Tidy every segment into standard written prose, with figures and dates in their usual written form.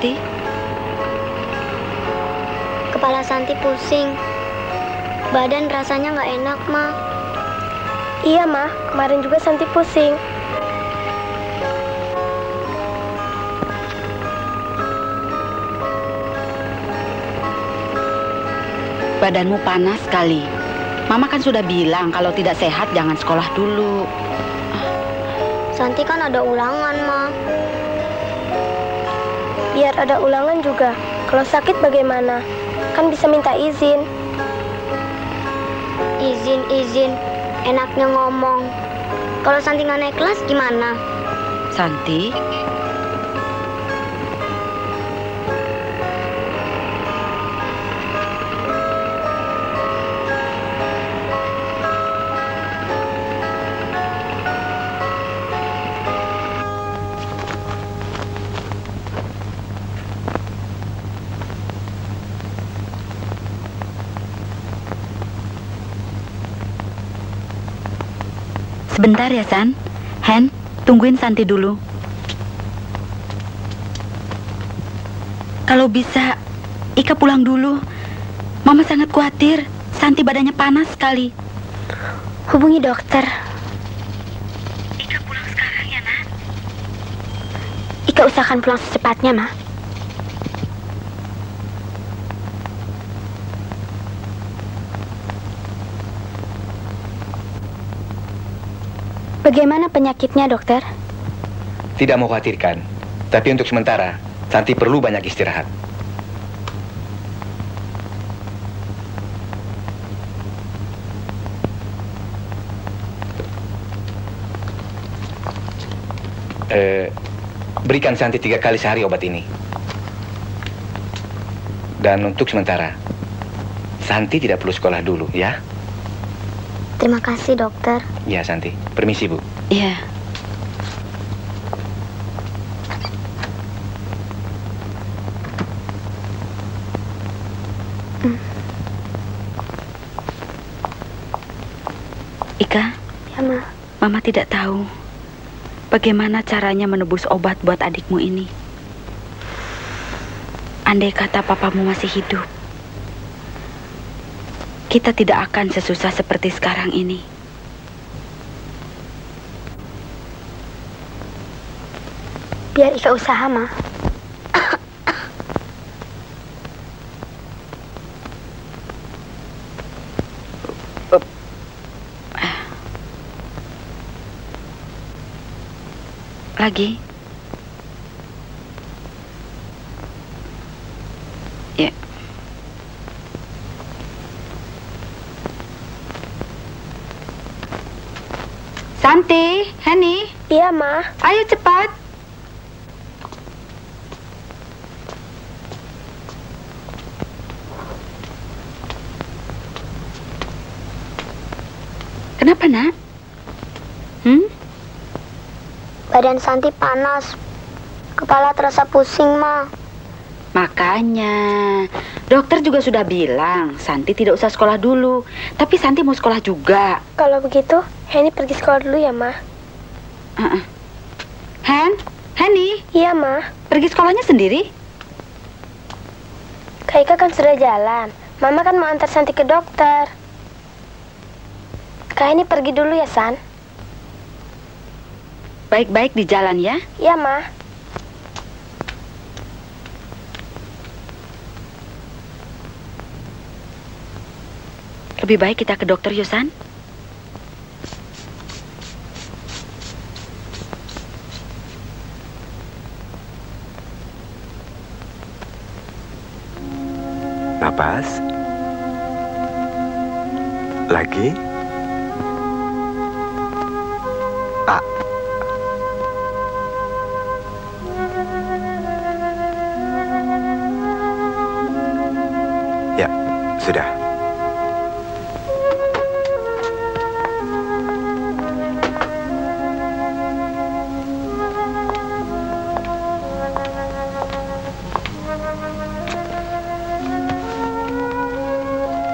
Santi? Kepala Santi pusing. Badan rasanya nggak enak, Ma. Iya, Ma. Kemarin juga Santi pusing. Badanmu panas sekali. Mama kan sudah bilang kalau tidak sehat jangan sekolah dulu. Santi kan ada ulangan, Ma. Biar ada ulangan juga. Kalau sakit bagaimana? Kan bisa minta izin. Izin. Enaknya ngomong. Kalau Santi nggak naik kelas gimana? Santi? Sebentar ya, San. Hen, tungguin Santi dulu. Kalau bisa, Ika pulang dulu. Mama sangat khawatir. Santi badannya panas sekali. Hubungi dokter. Ika pulang sekarang ya, Nak? Ika usahakan pulang secepatnya, Ma. Bagaimana penyakitnya, dokter? Tidak mau khawatirkan, tapi untuk sementara, Santi perlu banyak istirahat. Berikan Santi 3 kali sehari obat ini. Dan untuk sementara, Santi tidak perlu sekolah dulu, ya? Terima kasih, dokter. Ya, Santi. Permisi, Bu. Iya. Ika? Ya, Ma. Mama tidak tahu bagaimana caranya menebus obat buat adikmu ini. Andai kata papamu masih hidup, kita tidak akan sesusah seperti sekarang ini. Biar Ika usaha, Ma. Lagi? Ya. Santi, Hani. Iya, Ma. Ayo cepat. Kenapa, Nak? Badan Santi panas. Kepala terasa pusing, Ma. Makanya, dokter juga sudah bilang Santi tidak usah sekolah dulu. Tapi Santi mau sekolah juga. Kalau begitu, Henny pergi sekolah dulu ya, Ma. Henny? Iya, Ma. Pergi sekolahnya sendiri? Kak Ika kan sudah jalan. Mama kan mau antar Santi ke dokter. Kak Henny pergi dulu ya, San. Baik-baik di jalan ya. Iya, Ma. Lebih baik kita ke dokter, Yosan. Napas. Lagi. A. Ya, sudah.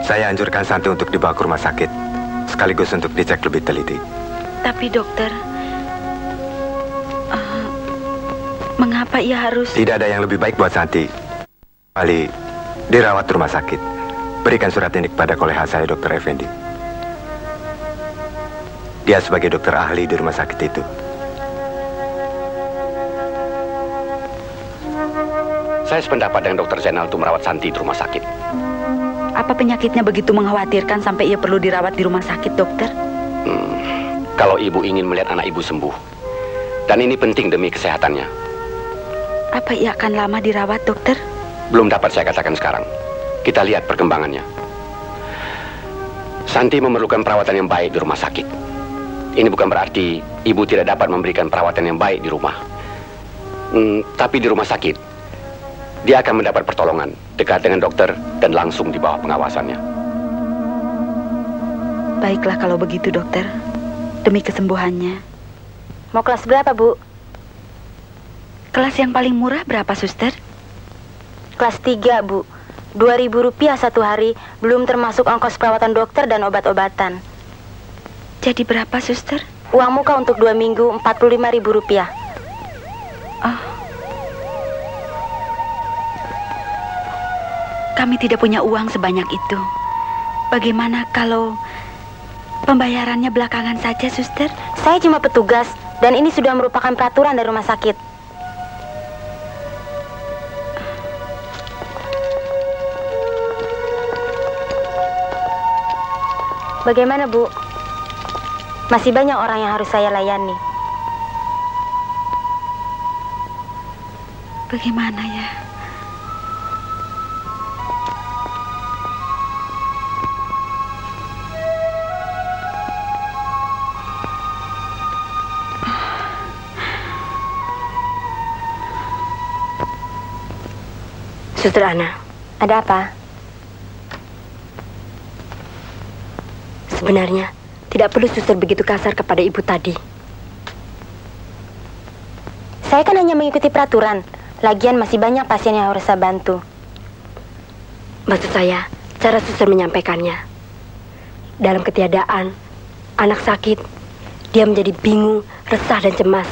Saya anjurkan Santi untuk dibawa ke rumah sakit, sekaligus untuk dicek lebih teliti. Tapi dokter, mengapa Apa ia harus... Tidak ada yang lebih baik buat Santi. Kecuali dirawat di rumah sakit. Berikan surat ini kepada kolega saya, Dr. Effendi. Dia sebagai dokter ahli di rumah sakit itu. Saya sependapat dengan Dr. Zainal untuk merawat Santi di rumah sakit. Apa penyakitnya begitu mengkhawatirkan sampai ia perlu dirawat di rumah sakit, dokter? Kalau ibu ingin melihat anak ibu sembuh, dan ini penting demi kesehatannya. Apa ia akan lama dirawat, dokter? Belum dapat saya katakan sekarang. Kita lihat perkembangannya. Santi memerlukan perawatan yang baik di rumah sakit. Ini bukan berarti ibu tidak dapat memberikan perawatan yang baik di rumah. Tapi di rumah sakit, dia akan mendapat pertolongan dekat dengan dokter dan langsung di bawah pengawasannya. Baiklah kalau begitu, dokter. Demi kesembuhannya. Mau kelas berapa, Bu? Kelas yang paling murah berapa, suster? Kelas 3, Bu. Rp2.000 satu hari, belum termasuk ongkos perawatan dokter dan obat-obatan. Jadi berapa, suster? Uang muka untuk 2 minggu, Rp45.000. Oh. Kami tidak punya uang sebanyak itu. Bagaimana kalau pembayarannya belakangan saja, suster? Saya cuma petugas, dan ini sudah merupakan peraturan dari rumah sakit. Bagaimana, Bu? Masih banyak orang yang harus saya layani. Bagaimana ya? Suster Ana, ada apa? Sebenarnya, tidak perlu suster begitu kasar kepada ibu tadi. Saya kan hanya mengikuti peraturan. Lagian masih banyak pasien yang harus saya bantu. Maksud saya, cara suster menyampaikannya. Dalam ketiadaan, anak sakit, dia menjadi bingung, resah dan cemas.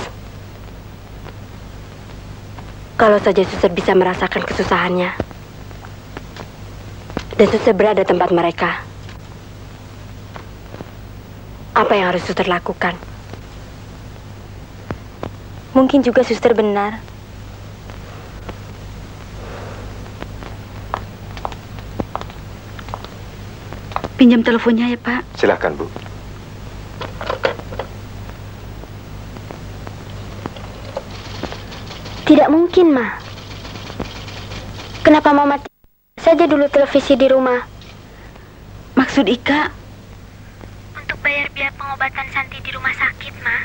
Kalau saja suster bisa merasakan kesusahannya, dan suster berada di tempat mereka, apa yang harus suster lakukan? Mungkin juga suster benar. Pinjam teleponnya ya, Pak. Silahkan, Bu. Tidak mungkin, Ma. Kenapa Mama saja dulu televisi di rumah? Maksud Ika? Untuk bayar biaya pengobatan Santi di rumah sakit, Ma.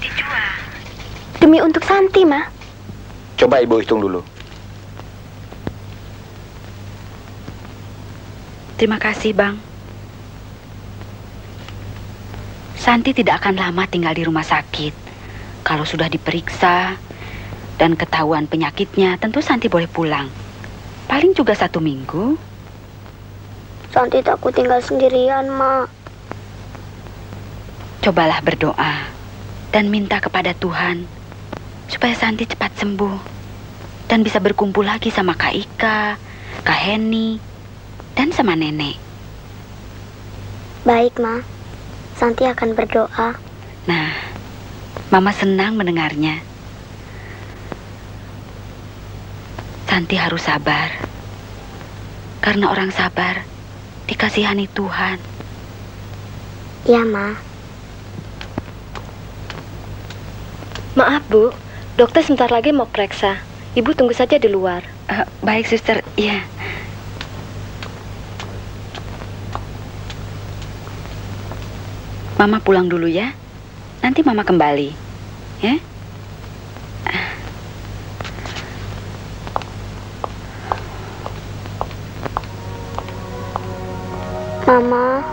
Dijual. Demi untuk Santi, Ma. Coba ibu hitung dulu. Terima kasih, Bang. Santi tidak akan lama tinggal di rumah sakit. Kalau sudah diperiksa dan ketahuan penyakitnya, tentu Santi boleh pulang. Paling juga 1 minggu. Santi takut tinggal sendirian, Ma. Cobalah berdoa dan minta kepada Tuhan supaya Santi cepat sembuh dan bisa berkumpul lagi sama Kak Ika, Kak Heni, dan sama Nenek. Baik, Ma. Santi akan berdoa. Nah, Mama senang mendengarnya. Santi harus sabar. Karena orang sabar dikasihani Tuhan. Ya, Ma. Maaf, Bu. Dokter sebentar lagi mau periksa. Ibu tunggu saja di luar. Baik, suster. Iya. Mama pulang dulu ya. Nanti Mama kembali. Ya? Mama.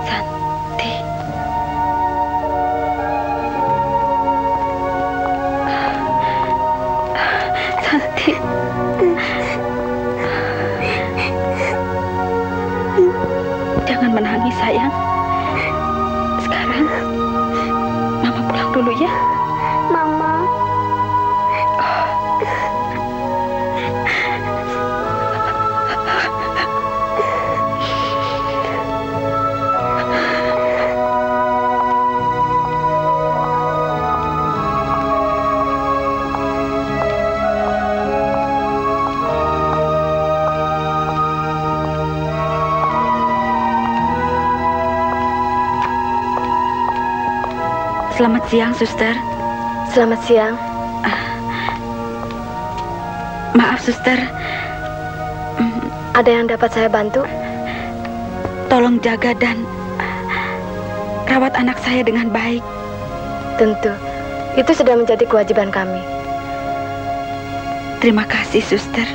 Santi. Santi. sayang. Sekarang Mama pulang dulu ya. Mama. Selamat siang, Suster. Selamat siang. Maaf, Suster. Ada yang dapat saya bantu? Tolong jaga dan rawat anak saya dengan baik. Tentu. Itu sudah menjadi kewajiban kami. Terima kasih, Suster.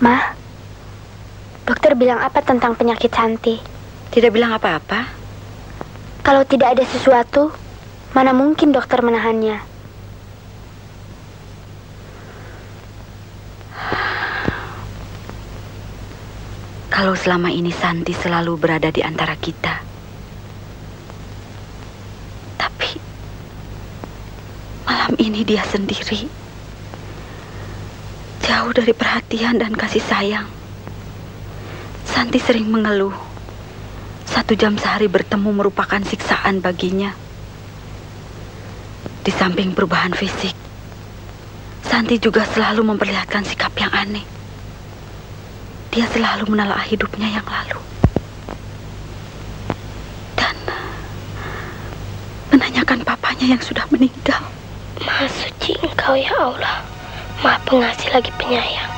Ma, dokter bilang apa tentang penyakit Santi? Tidak bilang apa-apa. Kalau tidak ada sesuatu, mana mungkin dokter menahannya? Kalau selama ini Santi selalu berada di antara kita. Tapi malam ini dia sendiri. Jauh dari perhatian dan kasih sayang. Santi sering mengeluh. 1 jam sehari bertemu merupakan siksaan baginya. Di samping perubahan fisik, Santi juga selalu memperlihatkan sikap yang aneh. Dia selalu menelaah hidupnya yang lalu. Dan menanyakan papanya yang sudah meninggal. Maha suci Engkau ya Allah, Maha pengasih lagi penyayang.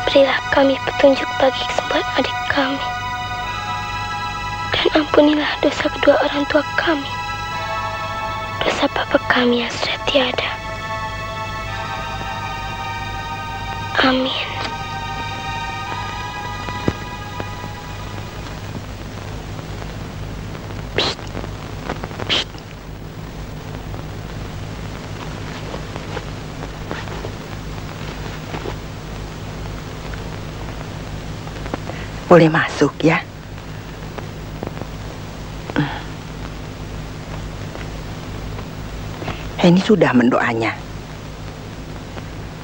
Berilah kami petunjuk bagi kesembuhan adik kami. Dan ampunilah dosa kedua orang tua kami, dosa bapa kami yang sudah tiada. Amin. Boleh masuk ya. Heni sudah mendoanya.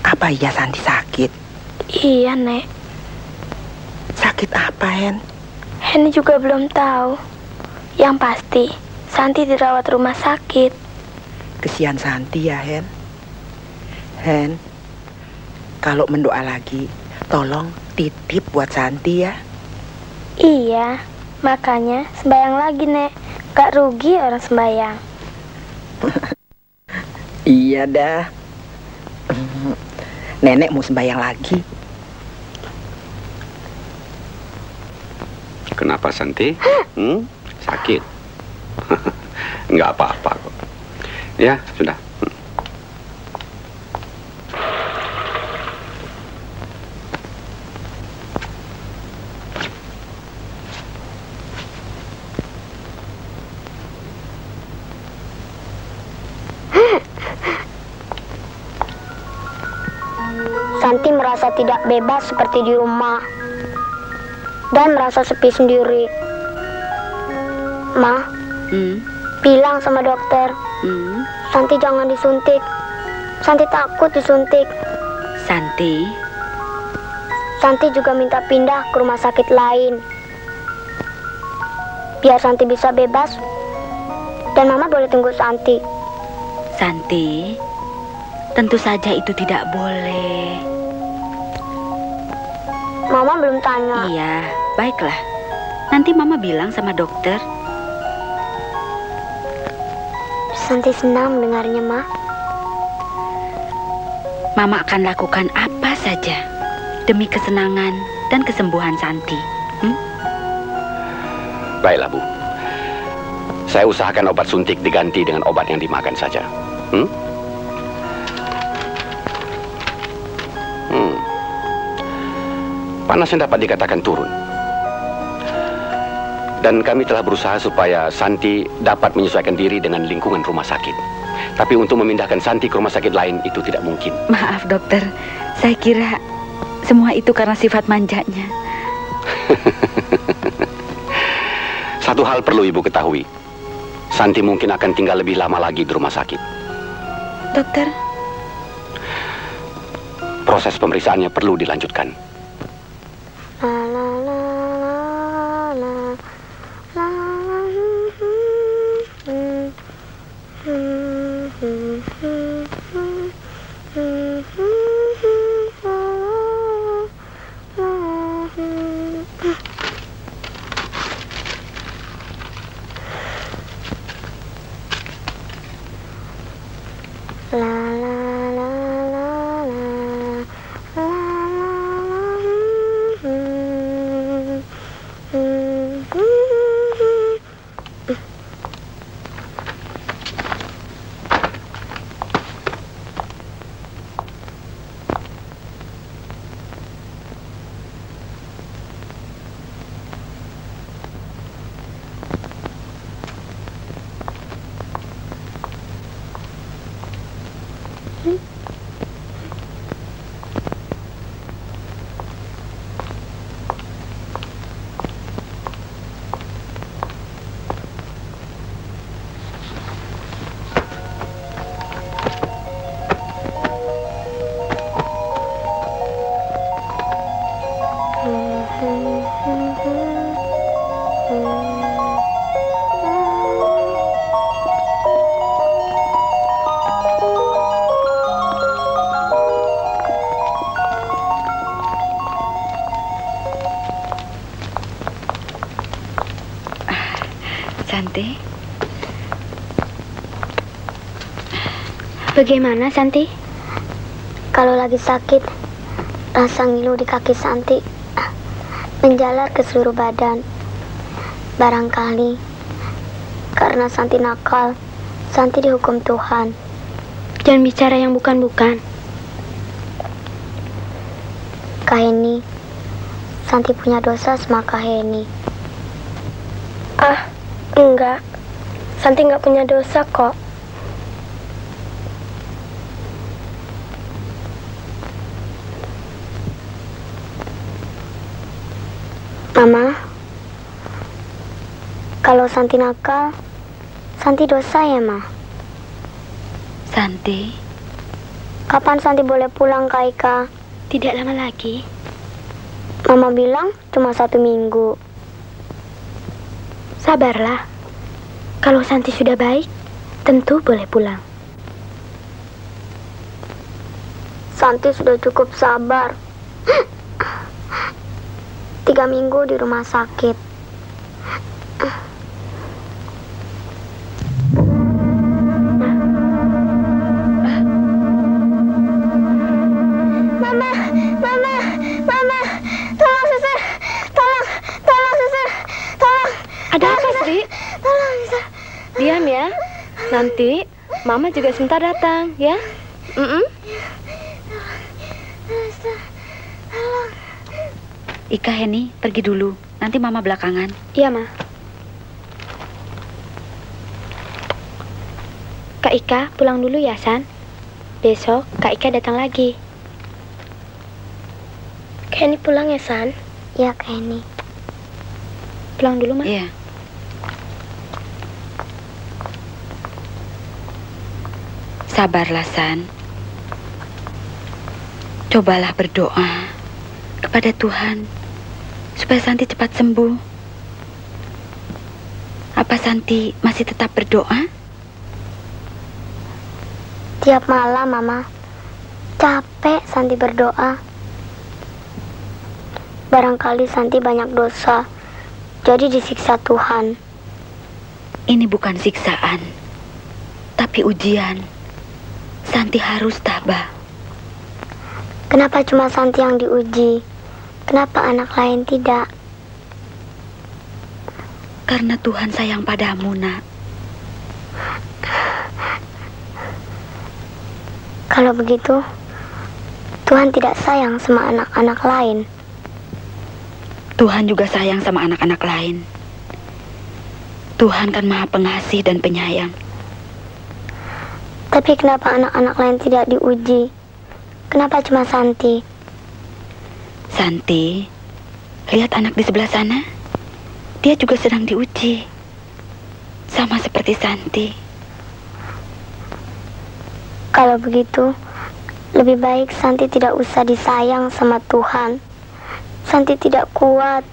Apa iya Santi sakit? Iya, Nek. Sakit apa, Hen? Heni juga belum tahu. Yang pasti, Santi dirawat rumah sakit. Kesian Santi ya, Hen. Hen, kalau mendoa lagi, tolong titip buat Santi ya. Iya, makanya sembayang lagi, Nek. Gak rugi orang sembayang. Iya dah. Nenek mau sembahyang lagi. Kenapa Santi? Sakit? Nggak apa-apa kok. Ya, sudah. Santi merasa tidak bebas seperti di rumah dan merasa sepi sendiri. Ma, bilang sama dokter, Santi jangan disuntik. Santi takut disuntik. Santi juga minta pindah ke rumah sakit lain, biar Santi bisa bebas dan Mama boleh tunggu Santi. Santi, tentu saja itu tidak boleh. Mama belum tanya. Iya, baiklah. Nanti Mama bilang sama dokter. Santi senang mendengarnya, Ma. Mama akan lakukan apa saja demi kesenangan dan kesembuhan Santi. Baiklah, Bu. Saya usahakan obat suntik diganti dengan obat yang dimakan saja. Panasnya dapat dikatakan turun. Dan kami telah berusaha supaya Santi dapat menyesuaikan diri dengan lingkungan rumah sakit. Tapi untuk memindahkan Santi ke rumah sakit lain itu tidak mungkin. Maaf dokter, saya kira Semua itu karena sifat manjanya. Satu hal perlu Ibu ketahui. Santi mungkin akan tinggal lebih lama lagi di rumah sakit. Dokter? Proses pemeriksaannya perlu dilanjutkan. Santi? Bagaimana, Santi? Kalau lagi sakit, rasa ngilu di kaki Santi menjalar ke seluruh badan. Barangkali karena Santi nakal, Santi dihukum Tuhan. Jangan bicara yang bukan-bukan. Kak Heni, Santi punya dosa sama Kak Heni. Ah, enggak. Santi nggak punya dosa kok. Mama, kalau Santi nakal, Santi dosa ya, Ma? Santi? Kapan Santi boleh pulang, Kak Ika? Tidak lama lagi. Mama bilang cuma 1 minggu. Sabarlah. Kalau Santi sudah baik, tentu boleh pulang. Santi sudah cukup sabar. 3 minggu di rumah sakit. Mama, tolong suster, tolong suster, tolong. Ada apa, Sri? Tolong suster. Diam ya. Nanti Mama juga sebentar datang, ya. Ika, Heni, pergi dulu. Nanti Mama belakangan. Iya, Ma. Kak Ika pulang dulu ya, San. Besok Kak Ika datang lagi. Kak Heni pulang ya, San? Iya, Kak Heni. Pulang dulu, Ma. Iya. Sabarlah, San. Cobalah berdoa kepada Tuhan supaya Santi cepat sembuh. Apa Santi masih tetap berdoa? Tiap malam, Mama. Capek Santi berdoa. Barangkali Santi banyak dosa, jadi disiksa Tuhan. Ini bukan siksaan, tapi ujian. Santi harus tabah. Kenapa cuma Santi yang diuji? Kenapa anak lain tidak? Karena Tuhan sayang padamu, Nak. Kalau begitu, Tuhan tidak sayang sama anak-anak lain. Tuhan juga sayang sama anak-anak lain. Tuhan kan Maha Pengasih dan Penyayang. Tapi kenapa anak-anak lain tidak diuji? Kenapa cuma Santi? Santi, lihat anak di sebelah sana. Dia juga sedang diuji. Sama seperti Santi. Kalau begitu, lebih baik Santi tidak usah disayang sama Tuhan. Santi tidak kuat.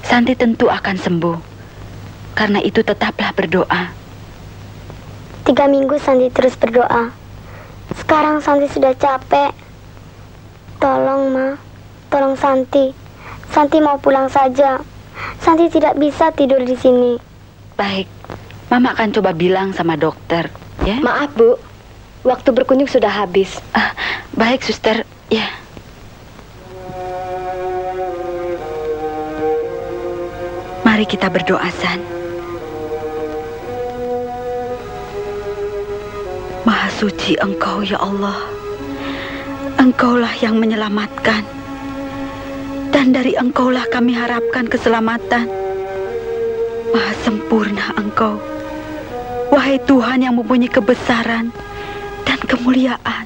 Santi tentu akan sembuh. Karena itu tetaplah berdoa. 3 minggu Santi terus berdoa. Sekarang Santi sudah capek. Tolong, Ma. Tolong Santi. Santi mau pulang saja. Santi tidak bisa tidur di sini. Baik, Mama akan coba bilang sama dokter, ya? Maaf, Bu. Waktu berkunjung sudah habis. Baik, suster. Ya. Mari kita berdoa, San. Maha suci Engkau, ya Allah. Engkaulah yang menyelamatkan. Dan dari Engkaulah kami harapkan keselamatan. Maha sempurna Engkau. Wahai Tuhan yang mempunyai kebesaran dan kemuliaan.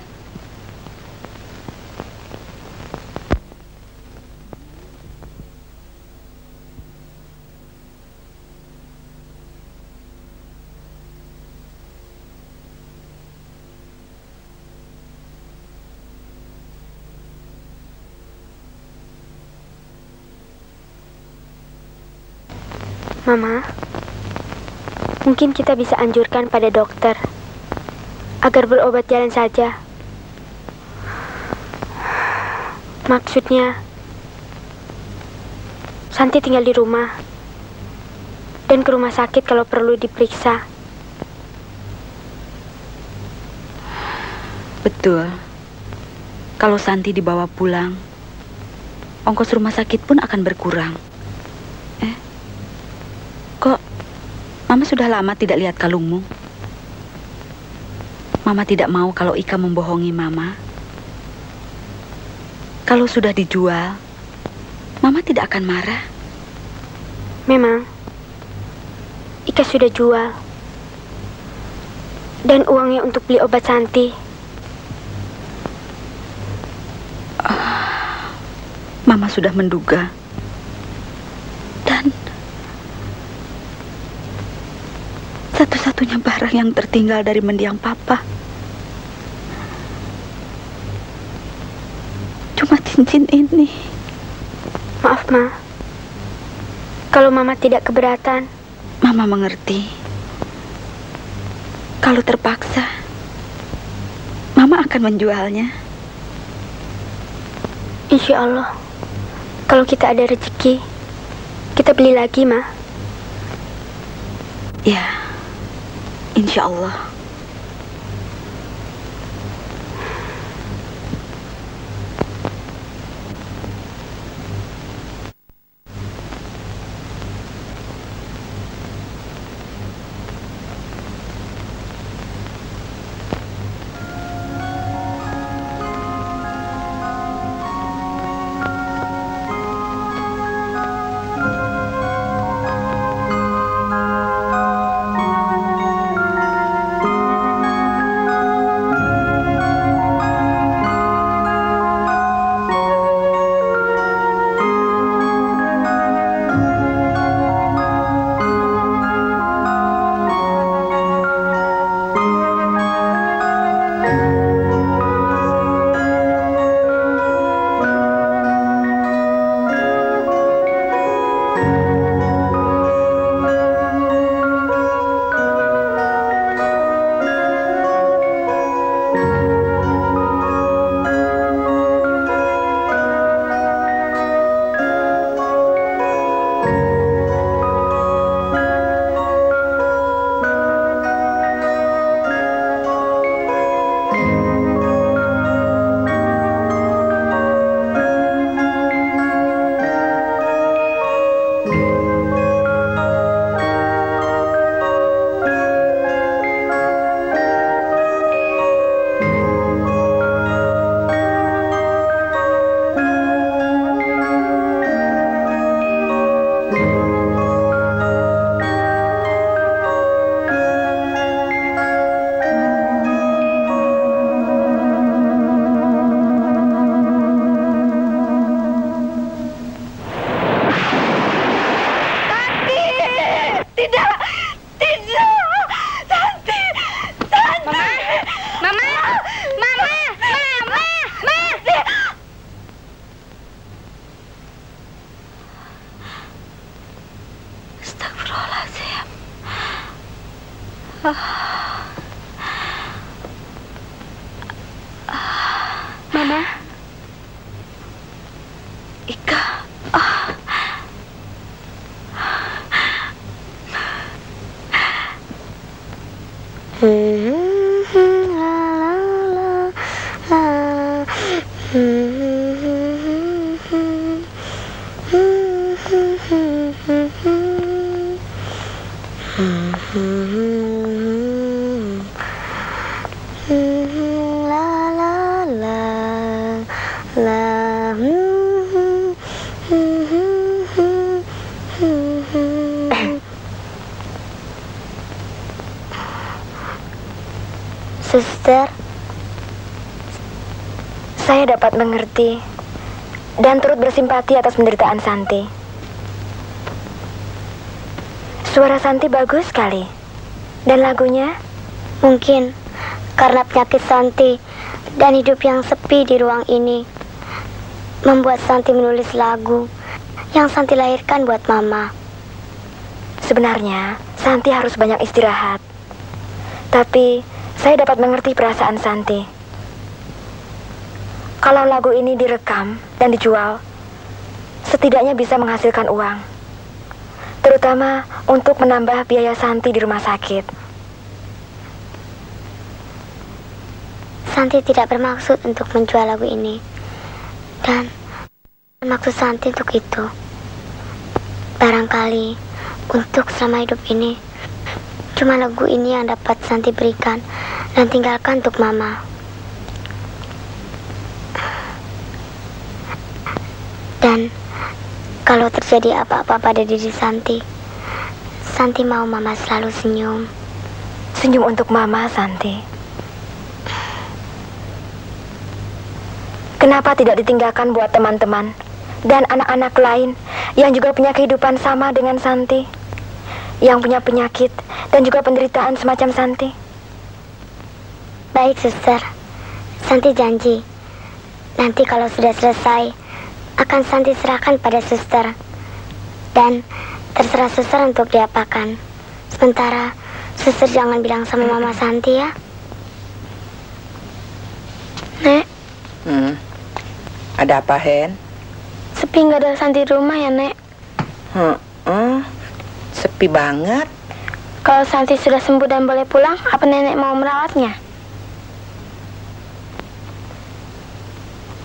Mama, mungkin kita bisa anjurkan pada dokter agar berobat jalan saja. Maksudnya, Santi tinggal di rumah dan ke rumah sakit kalau perlu diperiksa. Betul. Kalau Santi dibawa pulang, ongkos rumah sakit pun akan berkurang. Kok Mama sudah lama tidak lihat kalungmu? Mama tidak mau kalau Ika membohongi Mama. Kalau sudah dijual, Mama tidak akan marah. Memang, Ika sudah jual. Dan uangnya untuk beli obat Santi. Mama sudah menduga. Dan satu-satunya barang yang tertinggal dari mendiang Papa cuma cincin ini. Maaf, Ma. Kalau Mama tidak keberatan. Mama mengerti. Kalau terpaksa, Mama akan menjualnya. Insya Allah, kalau kita ada rezeki, kita beli lagi, Ma. Ya, insya Allah. Mama. Ika. Suster, Saya dapat mengerti dan turut bersimpati atas penderitaan Santi. Suara Santi bagus sekali. Dan lagunya? mungkin karena penyakit Santi dan hidup yang sepi di ruang ini membuat Santi menulis lagu yang Santi lahirkan buat Mama. Sebenarnya, Santi harus banyak istirahat. Tapi, saya dapat mengerti perasaan Santi. Kalau lagu ini direkam dan dijual, setidaknya bisa menghasilkan uang. Terutama untuk menambah biaya Santi di rumah sakit. Santi tidak bermaksud untuk menjual lagu ini. Dan maksud Santi untuk itu. Barangkali untuk selama hidup ini cuma lagu ini yang dapat Santi berikan dan tinggalkan untuk Mama. Dan kalau terjadi apa-apa pada diri Santi, Santi mau Mama selalu senyum. Senyum untuk Mama, Santi. Kenapa tidak ditinggalkan buat teman-teman dan anak-anak lain yang juga punya kehidupan sama dengan Santi, yang punya penyakit dan juga penderitaan semacam Santi? Baik, Suster. Santi janji, nanti kalau sudah selesai, akan Santi serahkan pada Suster. Dan terserah Suster untuk diapakan. Sementara, Suster jangan bilang sama Mama Santi ya. Nek. Ada apa, Hen? Sepi nggak ada Santi di rumah ya, Nek? Sepi banget. Kalau Santi sudah sembuh dan boleh pulang, apa Nenek mau merawatnya?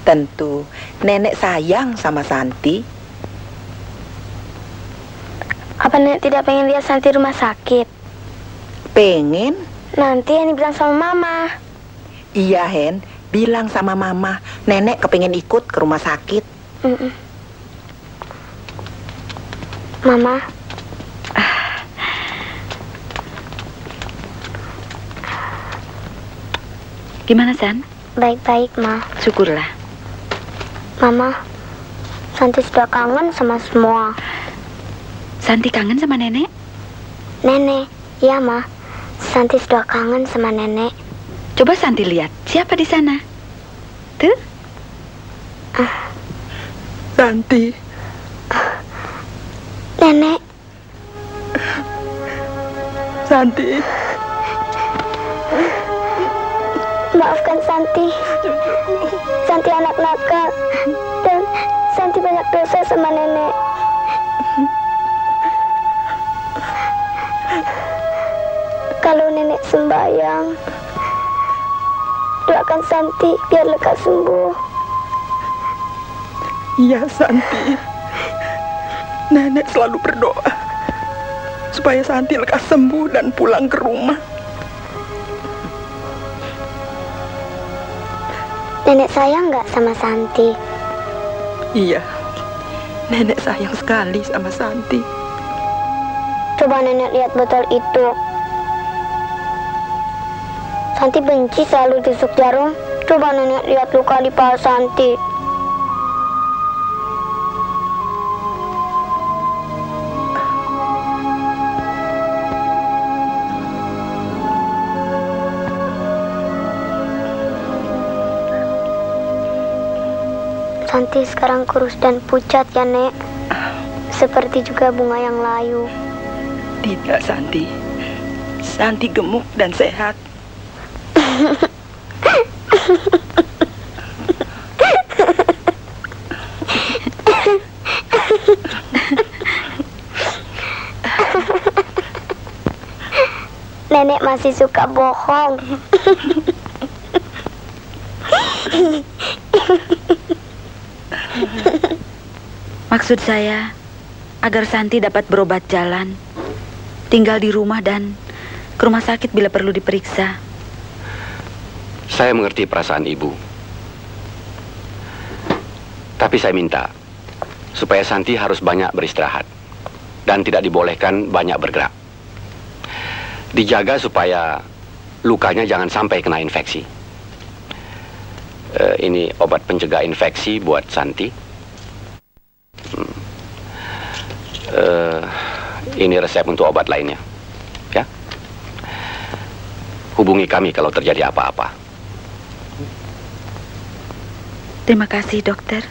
Tentu, Nenek sayang sama Santi. Apa Nenek tidak pengen lihat Santi rumah sakit? Pengen? Nanti yang dibilang sama Mama. Iya, Hen. Bilang sama Mama, Nenek kepengen ikut ke rumah sakit. Mama. Gimana, San? Baik-baik, Ma. Syukurlah. Mama, Santi sudah kangen sama semua. Santi kangen sama nenek? Nenek, iya, Ma. Santi sudah kangen sama Nenek. Coba Santi lihat, siapa di sana? Tuh. Santi. Nenek. Santi. Maafkan Santi. Santi anak nakal. Dan Santi banyak dosa sama Nenek. Kalau Nenek sembahyang, doakan Santi biar lekas sembuh. Iya, Santi. Nenek selalu berdoa supaya Santi lekas sembuh dan pulang ke rumah. Nenek sayang nggak sama Santi? Iya, Nenek sayang sekali sama Santi. Coba Nenek lihat botol itu. Santi benci selalu tusuk jarum. Coba Nenek lihat luka di paha Santi. Santi sekarang kurus dan pucat ya, Nek. Seperti juga bunga yang layu. Tidak, Santi. Santi gemuk dan sehat. Nenek masih suka bohong. Maksud saya, agar Santi dapat berobat jalan, tinggal di rumah dan ke rumah sakit bila perlu diperiksa. Saya mengerti perasaan ibu. Tapi saya minta supaya Santi harus banyak beristirahat dan tidak dibolehkan banyak bergerak. Dijaga supaya lukanya jangan sampai kena infeksi. Ini obat pencegah infeksi buat Santi. Ini resep untuk obat lainnya. Ya. Hubungi kami kalau terjadi apa-apa. Terima kasih, dokter.